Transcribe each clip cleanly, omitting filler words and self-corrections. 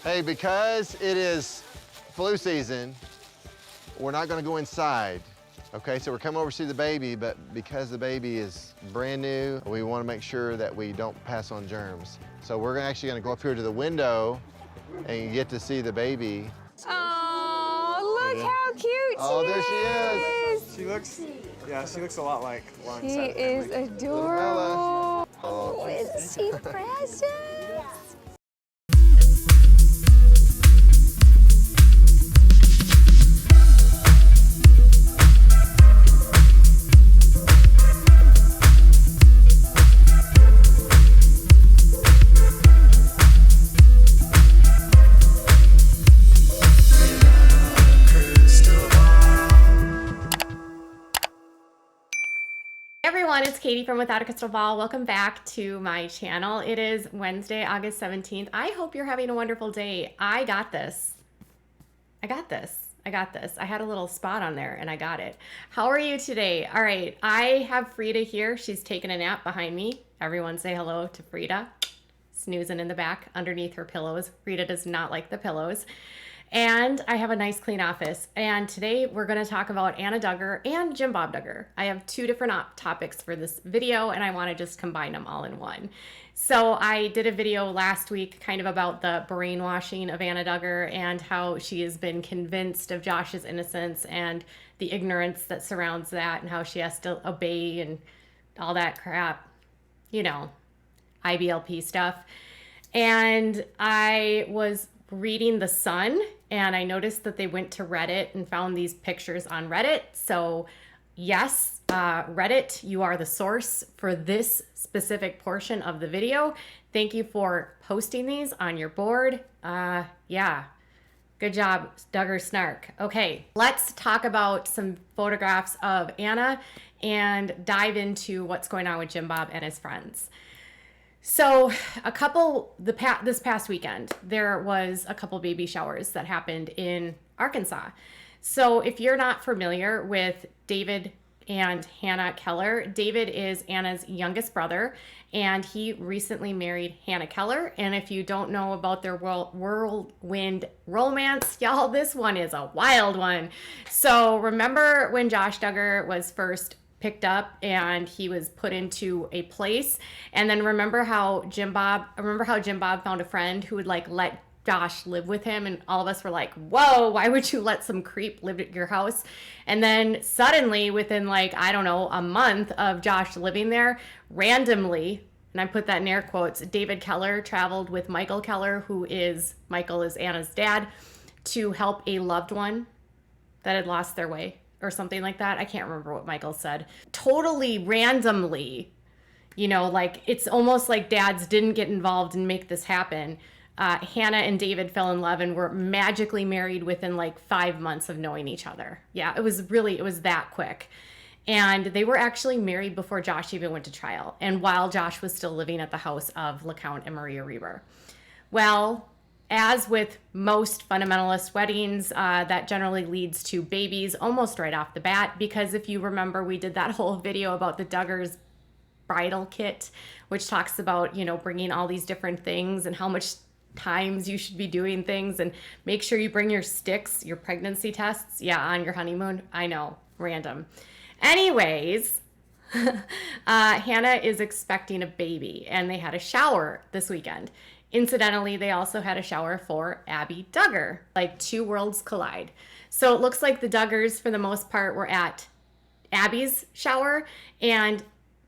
Hey, because it is flu season, we're not gonna go inside. Okay, so we're coming over to see the baby, but because the baby is brand new, we wanna make sure that we don't pass on germs. So we're actually gonna go up here to the window and get to see the baby. Oh, look how cute Oh, there she is. She looks a lot like one. She is adorable. Oh, isn't she precious? Everyone, it's Katie from Without a Crystal Ball. Welcome back to my channel. It is Wednesday, August 17th. I hope you're having a wonderful day. I got this. I had a little spot on there and I got it. How are you today? All right, I have Frida here. She's taking a nap behind me. Everyone say hello to Frida. Snoozing in the back underneath her pillows. Frida does not like the pillows. And I have a nice clean office. And today we're going to talk about Anna Duggar and Jim Bob Duggar. I have two different topics for this video and I want to just combine them all in one. So I did a video last week kind of about the brainwashing of Anna Duggar and how she has been convinced of Josh's innocence and the ignorance that surrounds that and how she has to obey and all that crap, you know, IBLP stuff. And I was reading The Sun and I noticed that they went to Reddit and found these pictures on Reddit. So yes, Reddit, you are the source for this specific portion of the video. Thank you for posting these on your board. Yeah, good job, Duggar Snark. Okay, let's talk about some photographs of Anna and dive into what's going on with Jim Bob and his friends. So this past weekend, there was a couple baby showers that happened in Arkansas. So if you're not familiar with David and Hannah Keller, David is Anna's youngest brother, and he recently married Hannah Keller. And if you don't know about their whirlwind romance, y'all, this one is a wild one. So remember when Josh Duggar was first picked up and he was put into a place, and then remember how Jim Bob found a friend who would like let Josh live with him, and all of us were like, whoa, why would you let some creep live at your house? And then suddenly within like, I don't know, a month of Josh living there, randomly, and I put that in air quotes, David Keller traveled with Michael Keller, Michael is Anna's dad, to help a loved one that had lost their way or something like that. I can't remember what Michael said. Totally randomly, you know, like it's almost like dads didn't get involved and make this happen. Hannah and David fell in love and were magically married within like 5 months of knowing each other. Yeah, it was that quick. And they were actually married before Josh even went to trial, and while Josh was still living at the house of LeCount and Maria Reber. Well, as with most fundamentalist weddings, that generally leads to babies almost right off the bat, because if you remember, we did that whole video about the Duggars bridal kit, which talks about, you know, bringing all these different things and how much times you should be doing things, and make sure you bring your sticks, your pregnancy tests, on your honeymoon. I know, random. Anyways, Hannah is expecting a baby, and they had a shower this weekend. Incidentally, they also had a shower for Abby Duggar. Like, two worlds collide. So it looks like the Duggars, for the most part, were at Abby's shower, and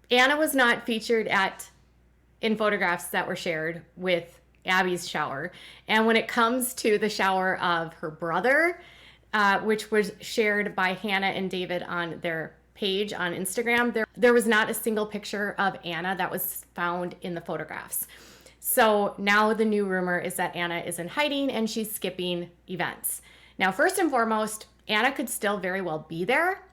Anna was not featured in photographs that were shared with Abby's shower. And when it comes to the shower of her brother, which was shared by Hannah and David on their page on Instagram, there was not a single picture of Anna that was found in the photographs. So now the new rumor is that Anna is in hiding and she's skipping events. Now, first and foremost, Anna could still very well be there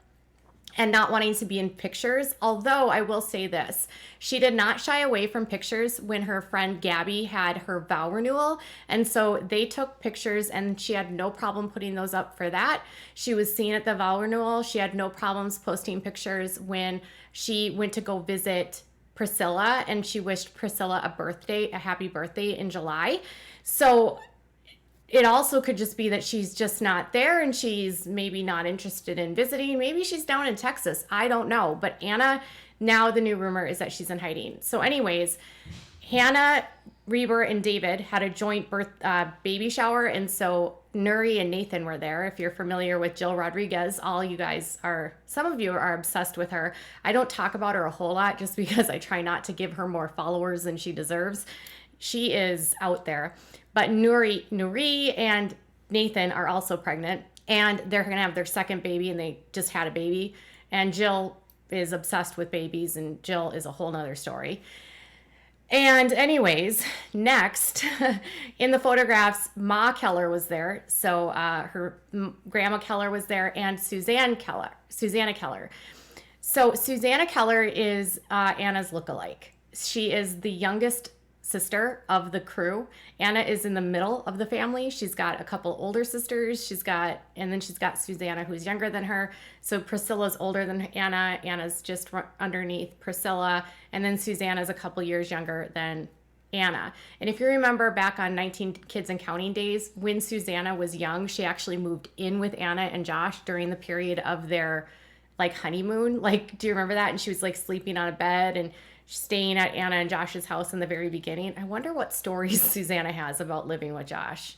and not wanting to be in pictures. Although I will say this, she did not shy away from pictures when her friend Gabby had her vow renewal. And so they took pictures and she had no problem putting those up for that. She was seen at the vow renewal. She had no problems posting pictures when she went to go visit Priscilla, and she wished Priscilla a happy birthday in July. So it also could just be that she's just not there and she's maybe not interested in visiting. Maybe she's down in Texas. I don't know. But Anna, now the new rumor is that she's in hiding. So anyways, Hannah, Reber, and David had a joint baby shower. And so Nuri and Nathan were there. If you're familiar with Jill Rodriguez, some of you are obsessed with her. I don't talk about her a whole lot just because I try not to give her more followers than she deserves. She is out there. But Nuri and Nathan are also pregnant, and they're going to have their second baby, and they just had a baby. And Jill is obsessed with babies, and Jill is a whole nother story. And anyways, next, in the photographs, Ma Keller was there. So her grandma Keller was there, and Susanna Keller. So Susanna Keller is Anna's lookalike. She is the youngest sister of the crew. Anna is in the middle of the family. She's got a couple older sisters. And then she's got Susanna, who's younger than her. So Priscilla's older than Anna. Anna's just underneath Priscilla. And then Susanna's a couple years younger than Anna. And if you remember back on 19 Kids and Counting days, when Susanna was young, she actually moved in with Anna and Josh during the period of their honeymoon. Do you remember that? And she was sleeping on a bed and staying at Anna and Josh's house in the very beginning. I wonder what stories Susanna has about living with Josh.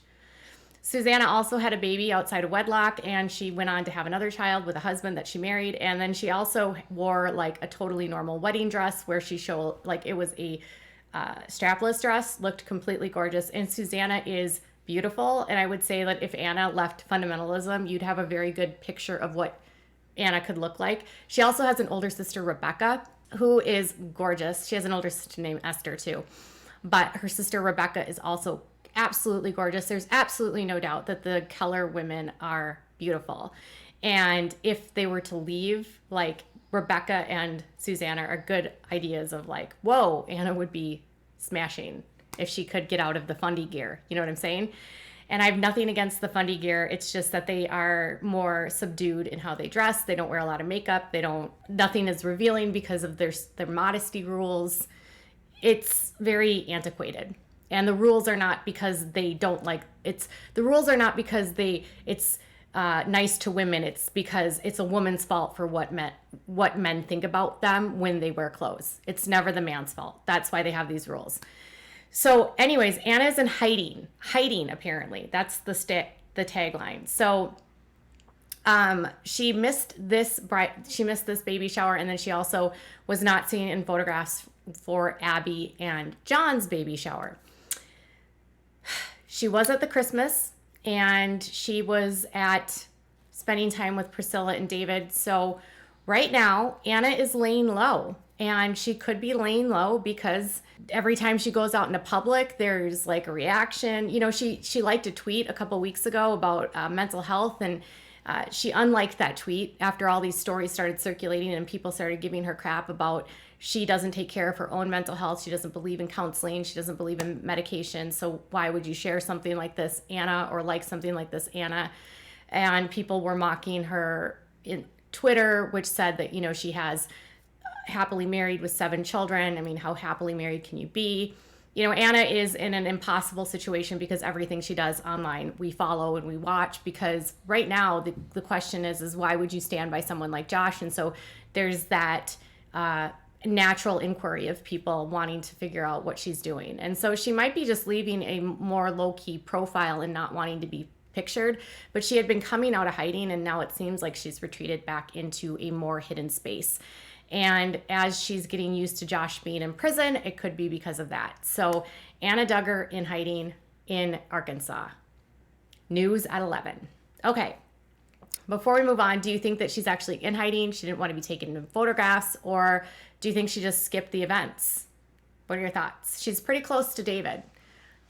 Susanna also had a baby outside of wedlock, and she went on to have another child with a husband that she married. And then she also wore a totally normal wedding dress where she showed it was a strapless dress, looked completely gorgeous. And Susanna is beautiful. And I would say that if Anna left fundamentalism, you'd have a very good picture of what Anna could look like. She also has an older sister, Rebecca, who is gorgeous. She has an older sister named Esther too. But her sister Rebecca is also absolutely gorgeous. There's absolutely no doubt that the Keller women are beautiful. And if they were to leave, Rebecca and Susanna are good ideas of whoa, Anna would be smashing if she could get out of the fundy gear. You know what I'm saying? And I have nothing against the fundy gear. It's just that they are more subdued in how they dress. They don't wear a lot of makeup. Nothing is revealing because of their modesty rules. It's very antiquated. And the rules are not because they don't the rules are not because it's nice to women. It's because it's a woman's fault for what men think about them when they wear clothes. It's never the man's fault. That's why they have these rules. So anyways, Anna's in hiding apparently. That's the tagline. So she missed this baby shower, and then she also was not seen in photographs for Abby and John's baby shower. She was at the Christmas, and she was at spending time with Priscilla and David. So right now, Anna is laying low. And she could be laying low because every time she goes out into public, there's a reaction. She liked a tweet a couple weeks ago about mental health, and she unliked that tweet after all these stories started circulating and people started giving her crap about she doesn't take care of her own mental health. She doesn't believe in counseling. She doesn't believe in medication. So why would you share something like this, Anna, or something like this, Anna? And people were mocking her in Twitter, which said that, she has happily married with 7 children. I mean, how happily married can you be? Anna is in an impossible situation because everything she does online, we follow and we watch, because right now the question is why would you stand by someone like Josh? And so there's that natural inquiry of people wanting to figure out what she's doing. And so she might be just leaving a more low-key profile and not wanting to be pictured, but she had been coming out of hiding, and now it seems like she's retreated back into a more hidden space. And as she's getting used to Josh being in prison, it could be because of that. So Anna Duggar in hiding in Arkansas. News at 11. Okay. Before we move on, do you think that she's actually in hiding? She didn't want to be taken in photographs, or do you think she just skipped the events? What are your thoughts? She's pretty close to David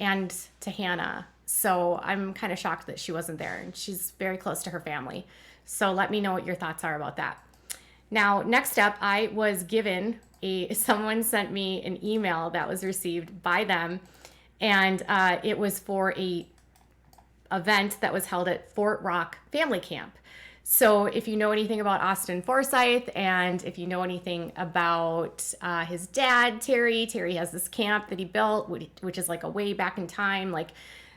and to Hannah. So I'm kind of shocked that she wasn't there, and she's very close to her family. So let me know what your thoughts are about that. Now, next up, I was given someone sent me an email that was received by them, and it was for a event that was held at Fort Rock Family Camp. So if you know anything about Austin Forsyth, and if you know anything about his dad, Terry has this camp that he built, which is a way back in time,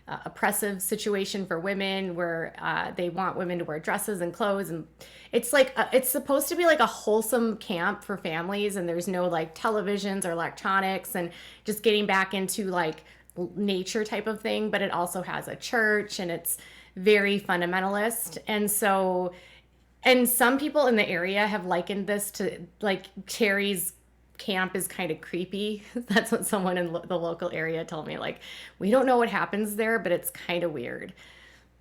oppressive situation for women where they want women to wear dresses and clothes. And it's like, it's supposed to be like a wholesome camp for families. And there's no like televisions or electronics and just getting back into like nature type of thing. But it also has a church and it's very fundamentalist. And so, and some people in the area have likened this to like Terry's camp is kind of creepy. That's what someone in the local area told me. Like, we don't know what happens there, but it's kind of weird.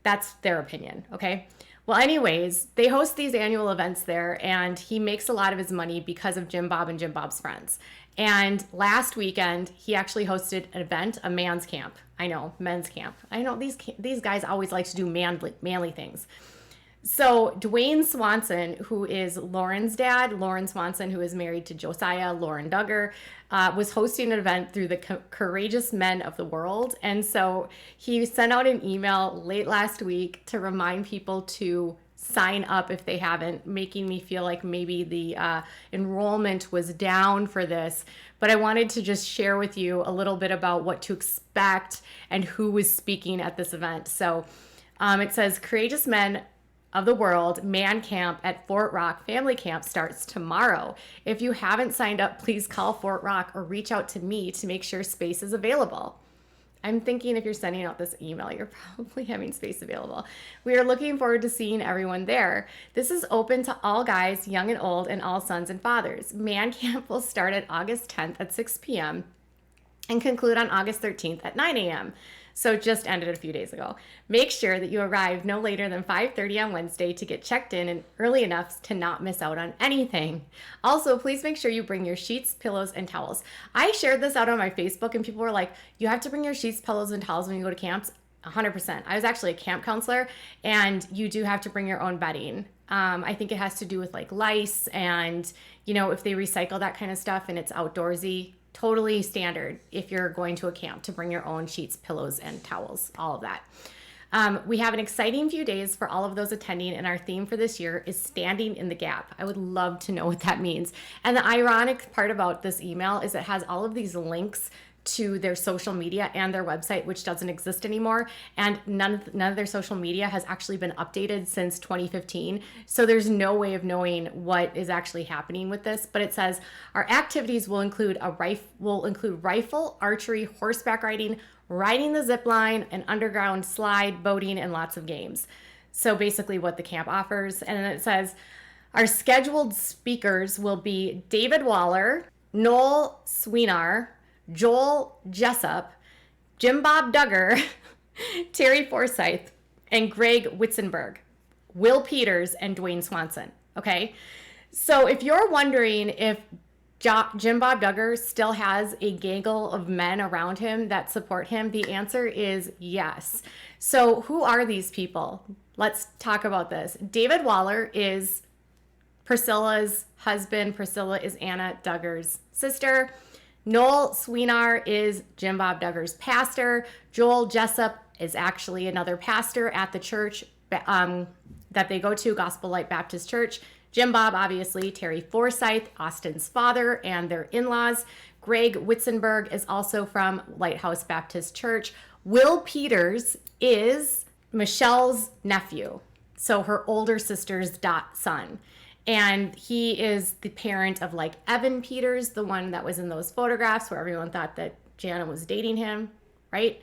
That's their opinion. Okay. Well, anyways, they host these annual events there, and he makes a lot of his money because of Jim Bob and Jim Bob's friends. And last weekend, he actually hosted an event, a man's camp. I know, men's camp. I know these guys always like to do manly things. So Dwayne Swanson, who is Lauren's dad, Lauren Swanson, who is married to Josiah, Lauren Duggar, was hosting an event through the Courageous Men of the World. And so he sent out an email late last week to remind people to sign up if they haven't, making me feel like maybe the enrollment was down for this. But I wanted to just share with you a little bit about what to expect and who was speaking at this event. So it says, Courageous Men of the World Man Camp at Fort Rock Family Camp starts tomorrow. If you haven't signed up, please call Fort Rock or reach out to me to make sure space is available. I'm thinking if you're sending out this email, you're probably having space available. We are looking forward to seeing everyone there. This is open to all guys, young and old, and all sons and fathers. Man Camp will start at August 10th at 6 p.m. and conclude on August 13th at 9 a.m. So it just ended a few days ago. Make sure that you arrive no later than 5:30 on Wednesday to get checked in and early enough to not miss out on anything. Also, please make sure you bring your sheets, pillows, and towels. I shared this out on my Facebook and people were like, you have to bring your sheets, pillows, and towels when you go to camps. 100%. I was actually a camp counselor and you do have to bring your own bedding. I think it has to do with like lice and, you know, if they recycle that kind of stuff and it's outdoorsy. Totally standard if you're going to a camp to bring your own sheets, pillows, and towels, all of that. We have an exciting few days for all of those attending, and our theme for this year is Standing in the Gap. I would love to know what that means. And the ironic part about this email is it has all of these links to their social media and their website, which doesn't exist anymore. And none of their social media has actually been updated since 2015. So there's no way of knowing what is actually happening with this. But it says our activities will include rifle, archery, horseback riding, riding the zip line, an underground slide, boating, and lots of games. So basically what the camp offers. And then it says our scheduled speakers will be David Waller, Noel Swinar, Joel Jessup, Jim Bob Duggar, Terry Forsyth, and Greg Witzenberg, Will Peters, and Dwayne Swanson. Okay, so if you're wondering if Jim Bob Duggar still has a gaggle of men around him that support him, the answer is yes. So who are these people? Let's talk about this. David Waller is Priscilla's husband. Priscilla is Anna Duggar's sister. Noel Swinar is Jim Bob Duggar's pastor. Joel Jessup is actually another pastor at the church that they go to, Gospel Light Baptist Church. Jim Bob, obviously, Terry Forsyth, Austin's father, and their in-laws. Greg Witzenberg is also from Lighthouse Baptist Church. Will Peters is Michelle's nephew, so her older sister's son. And he is the parent of like Evan Peters, the one that was in those photographs where everyone thought that Jana was dating him, right?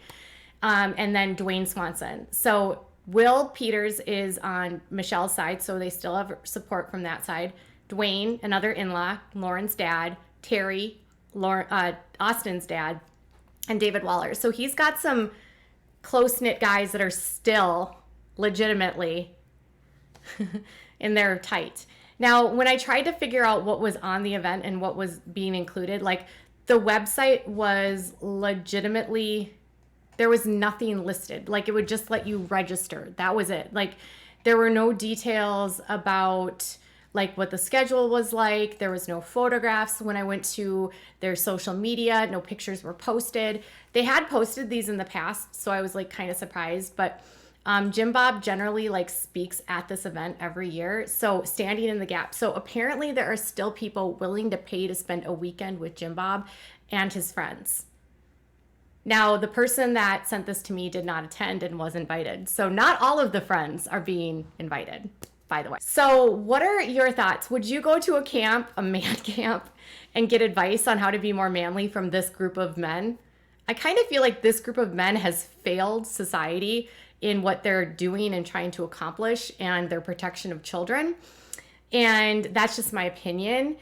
And then Dwayne Swanson. So Will Peters is on Michelle's side, so they still have support from that side. Dwayne, another in-law, Lauren's dad, Terry, Austin's dad, and David Waller. So he's got some close-knit guys that are still legitimately in their tight. Now, when I tried to figure out what was on the event and what was being included, like the website was legitimately, there was nothing listed. Like it would just let you register. That was it. Like there were no details about like what the schedule was like. There was no photographs when I went to their social media. No pictures were posted. They had posted these in the past, so I was like kind of surprised, but Jim Bob generally like speaks at this event every year. So Standing in the Gap. So apparently there are still people willing to pay to spend a weekend with Jim Bob and his friends. Now, the person that sent this to me did not attend and was invited. So not all of the friends are being invited, by the way. So what are your thoughts? Would you go to a camp, a man camp, and get advice on how to be more manly from this group of men? I kind of feel like this group of men has failed society in what they're doing and trying to accomplish and their protection of children. And that's just my opinion.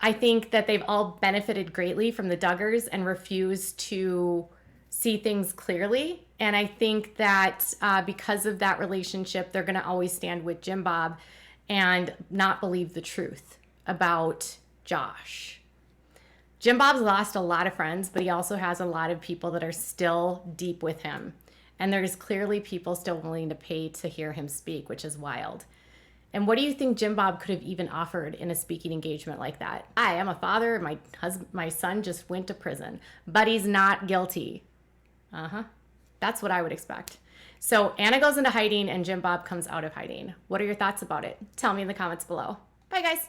I think that they've all benefited greatly from the Duggars and refused to see things clearly. And I think that because of that relationship, they're going to always stand with Jim Bob and not believe the truth about Josh. Jim Bob's lost a lot of friends, but he also has a lot of people that are still deep with him. And there's clearly people still willing to pay to hear him speak, which is wild. And what do you think Jim Bob could have even offered in a speaking engagement like that? I am a father. My son just went to prison, but he's not guilty. That's what I would expect. So Anna goes into hiding and Jim Bob comes out of hiding. What are your thoughts about it? Tell me in the comments below. Bye, guys.